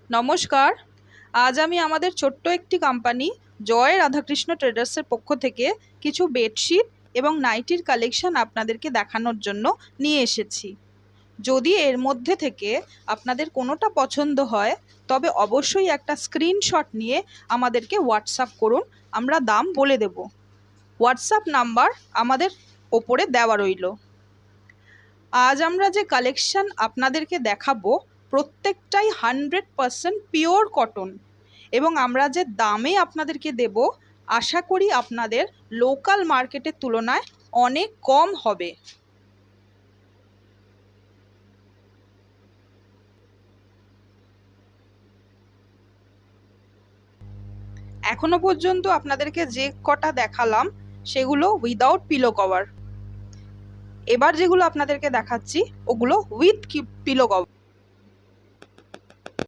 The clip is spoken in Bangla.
নমস্কার। আজ আমি আমাদের ছোট্ট একটি কোম্পানি জয় রাধাকৃষ্ণ ট্রেডার্সের পক্ষ থেকে কিছু বেডশিট এবং নাইটির কালেকশন আপনাদেরকে দেখানোর জন্য নিয়ে এসেছি। যদি এর মধ্যে থেকে আপনাদের কোনোটা পছন্দ হয় তবে অবশ্যই একটা স্ক্রিনশট নিয়ে আমাদেরকে হোয়াটসঅ্যাপ করুন, আমরা দাম বলে দেব। হোয়াটসঅ্যাপ নাম্বার আমাদের ওপরে দেওয়া রইল। আজ আমরা যে কালেকশন আপনাদেরকে দেখাবো প্রত্যেকটাই 100% পিওর কটন, এবং আমরা যে দামে আপনাদেরকে দেব আশা করি আপনাদের লোকাল মার্কেটের তুলনায় অনেক কম হবে। এখনো পর্যন্ত আপনাদেরকে যে কটা দেখালাম সেগুলো উইদাউট পিলো কভার। এবার যেগুলো আপনাদেরকে দেখাচ্ছি ওগুলো উইথ পিলো কভার।